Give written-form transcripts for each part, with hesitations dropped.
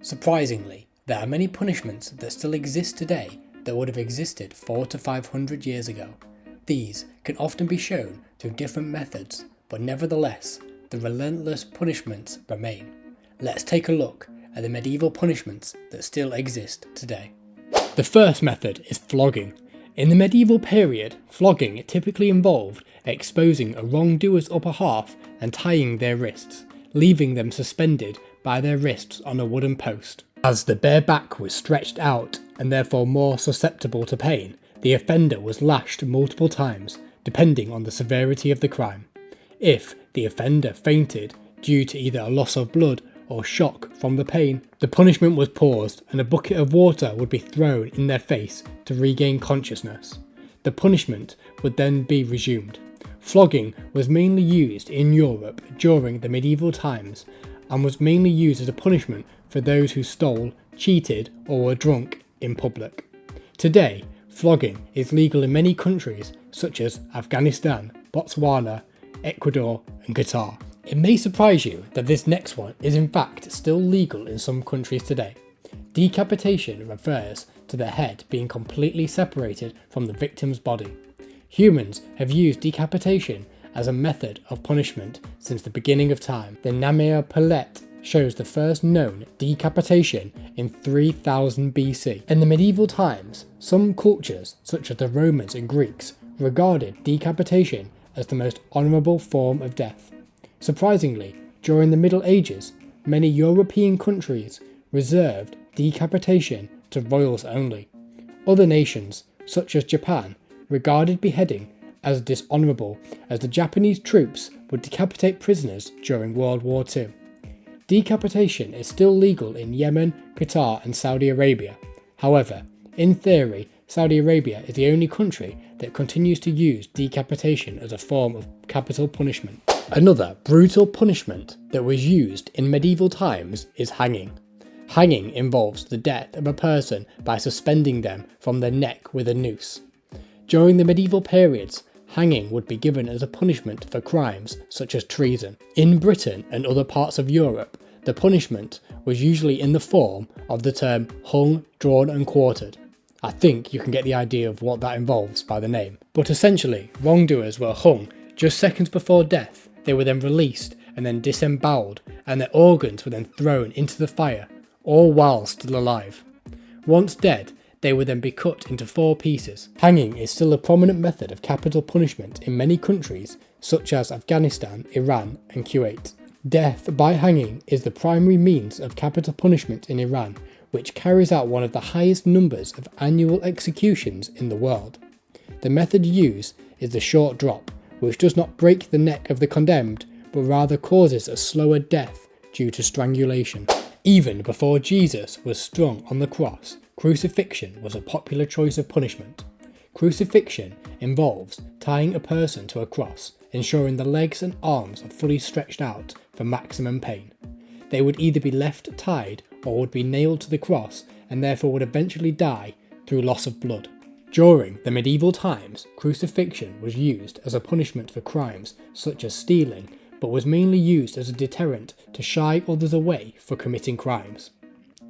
Surprisingly, there are many punishments that still exist today that would have existed 400 to 500 years ago. These can often be shown through different methods, but nevertheless, the relentless punishments remain. Let's take a look at the medieval punishments that still exist today. The first method is flogging. In the medieval period, flogging typically involved exposing a wrongdoer's upper half and tying their wrists, leaving them suspended by their wrists on a wooden post. As the bare back was stretched out and therefore more susceptible to pain, the offender was lashed multiple times, depending on the severity of the crime. If the offender fainted due to either a loss of blood or shock from the pain, the punishment was paused and a bucket of water would be thrown in their face to regain consciousness. The punishment would then be resumed. Flogging was mainly used in Europe during the medieval times and was mainly used as a punishment for those who stole, cheated or were drunk in public. Today, flogging is legal in many countries such as Afghanistan, Botswana, Ecuador and Qatar. It may surprise you that this next one is in fact still legal in some countries today. Decapitation refers to the head being completely separated from the victim's body. Humans have used decapitation as a method of punishment since the beginning of time. The Namia Palette shows the first known decapitation in 3000 BC. In the medieval times, some cultures, such as the Romans and Greeks, regarded decapitation as the most honourable form of death. Surprisingly, during the Middle Ages, many European countries reserved decapitation to royals only. Other nations, such as Japan, regarded beheading as dishonourable, as the Japanese troops would decapitate prisoners during World War II. Decapitation is still legal in Yemen, Qatar and Saudi Arabia. However, in theory, Saudi Arabia is the only country that continues to use decapitation as a form of capital punishment. Another brutal punishment that was used in medieval times is hanging. Hanging involves the death of a person by suspending them from their neck with a noose. During the medieval periods, hanging would be given as a punishment for crimes such as treason. In Britain and other parts of Europe, the punishment was usually in the form of the term hung, drawn and quartered. I think you can get the idea of what that involves by the name. But essentially, wrongdoers were hung just seconds before death. They were then released and then disemboweled, and their organs were then thrown into the fire, all while still alive. Once dead, they would then be cut into 4 pieces. Hanging is still a prominent method of capital punishment in many countries such as Afghanistan, Iran and Kuwait. Death by hanging is the primary means of capital punishment in Iran, which carries out one of the highest numbers of annual executions in the world. The method used is the short drop, which does not break the neck of the condemned, but rather causes a slower death due to strangulation. Even before Jesus was strung on the cross, crucifixion was a popular choice of punishment. Crucifixion involves tying a person to a cross, ensuring the legs and arms are fully stretched out for maximum pain. They would either be left tied or would be nailed to the cross and therefore would eventually die through loss of blood. During the medieval times, crucifixion was used as a punishment for crimes such as stealing, but was mainly used as a deterrent to shy others away for committing crimes.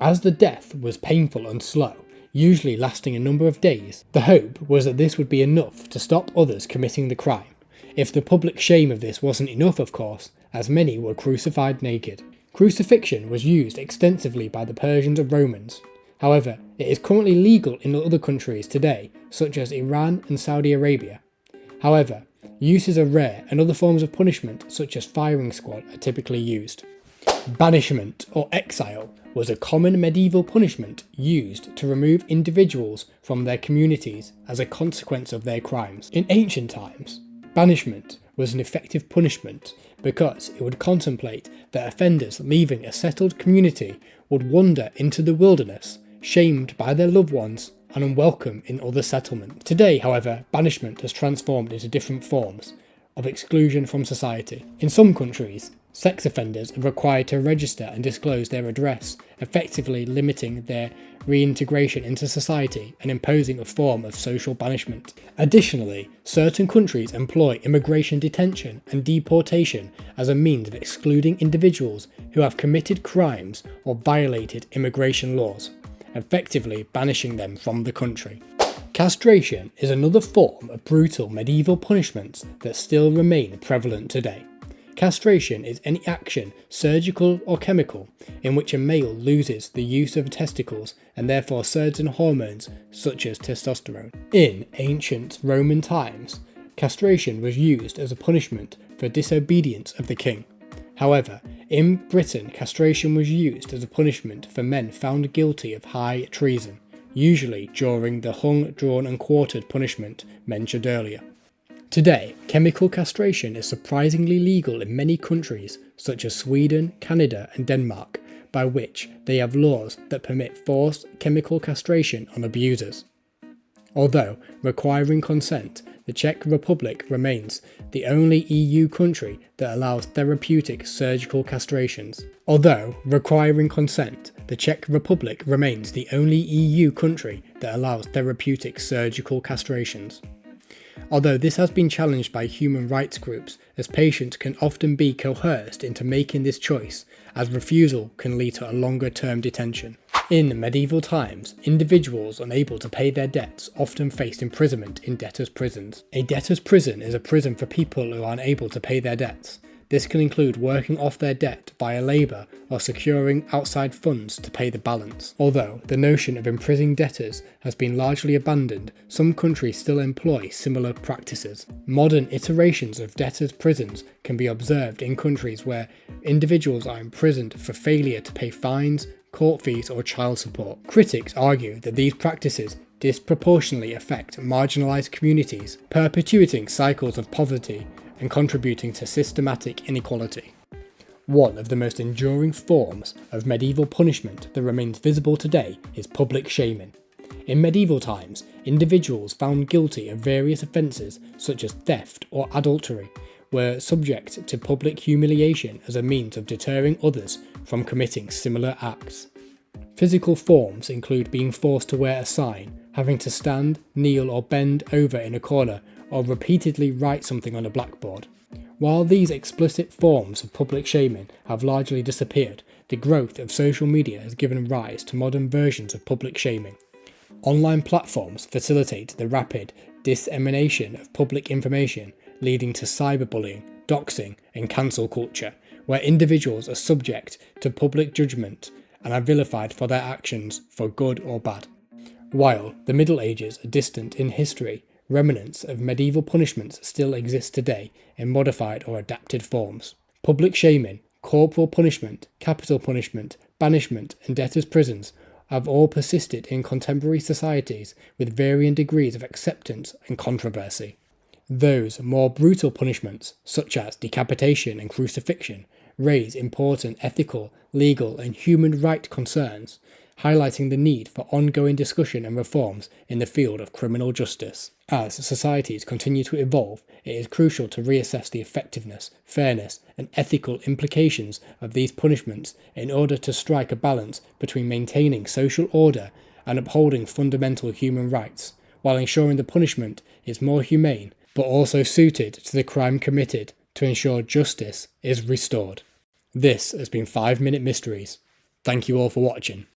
As the death was painful and slow, usually lasting a number of days, the hope was that this would be enough to stop others committing the crime. If the public shame of this wasn't enough, of course, as many were crucified naked. Crucifixion was used extensively by the Persians and Romans. However, it is currently legal in other countries today, such as Iran and Saudi Arabia. However, uses are rare and other forms of punishment, such as firing squad, are typically used. Banishment or exile was a common medieval punishment used to remove individuals from their communities as a consequence of their crimes. In ancient times, banishment was an effective punishment because it would contemplate that offenders leaving a settled community would wander into the wilderness, shamed by their loved ones and unwelcome in other settlements. Today, however, banishment has transformed into different forms of exclusion from society. In some countries, Sex offenders are required to register and disclose their address, effectively limiting their reintegration into society and imposing a form of social banishment. Additionally, certain countries employ immigration detention and deportation as a means of excluding individuals who have committed crimes or violated immigration laws, effectively banishing them from the country. Castration is another form of brutal medieval punishments that still remain prevalent today. Castration is any action, surgical or chemical, in which a male loses the use of testicles and therefore certain hormones such as testosterone. In ancient Roman times, castration was used as a punishment for disobedience of the king. However, in Britain, castration was used as a punishment for men found guilty of high treason, usually during the hung, drawn and quartered punishment mentioned earlier. Today, chemical castration is surprisingly legal in many countries such as Sweden, Canada and Denmark, by which they have laws that permit forced chemical castration on abusers. Although requiring consent, the Czech Republic remains the only EU country that allows therapeutic surgical castrations. Although requiring consent, the Czech Republic remains the only EU country that allows therapeutic surgical castrations. Although this has been challenged by human rights groups, as patients can often be coerced into making this choice, as refusal can lead to a longer-term detention. In medieval times, individuals unable to pay their debts often faced imprisonment in debtors' prisons. A debtors' prison is a prison for people who are unable to pay their debts. This can include working off their debt via labour or securing outside funds to pay the balance. Although the notion of imprisoning debtors has been largely abandoned, some countries still employ similar practices. Modern iterations of debtors' prisons can be observed in countries where individuals are imprisoned for failure to pay fines, court fees or child support. Critics argue that these practices disproportionately affect marginalised communities, perpetuating cycles of poverty and contributing to systematic inequality. One of the most enduring forms of medieval punishment that remains visible today is public shaming. In medieval times, individuals found guilty of various offences such as theft or adultery were subject to public humiliation as a means of deterring others from committing similar acts. Physical forms include being forced to wear a sign, having to stand, kneel or bend over in a corner or repeatedly write something on a blackboard. While these explicit forms of public shaming have largely disappeared, the growth of social media has given rise to modern versions of public shaming. Online platforms facilitate the rapid dissemination of public information, leading to cyberbullying, doxing and cancel culture, where individuals are subject to public judgment and are vilified for their actions for good or bad. While the Middle Ages are distant in history, remnants of medieval punishments still exist today in modified or adapted forms. Public shaming, corporal punishment, capital punishment, banishment and debtors' prisons have all persisted in contemporary societies with varying degrees of acceptance and controversy. Those more brutal punishments, such as decapitation and crucifixion, raise important ethical, legal and human rights concerns, highlighting the need for ongoing discussion and reforms in the field of criminal justice. As societies continue to evolve, it is crucial to reassess the effectiveness, fairness, and ethical implications of these punishments in order to strike a balance between maintaining social order and upholding fundamental human rights, while ensuring the punishment is more humane but also suited to the crime committed to ensure justice is restored. This has been 5 Minute Mysteries. Thank you all for watching.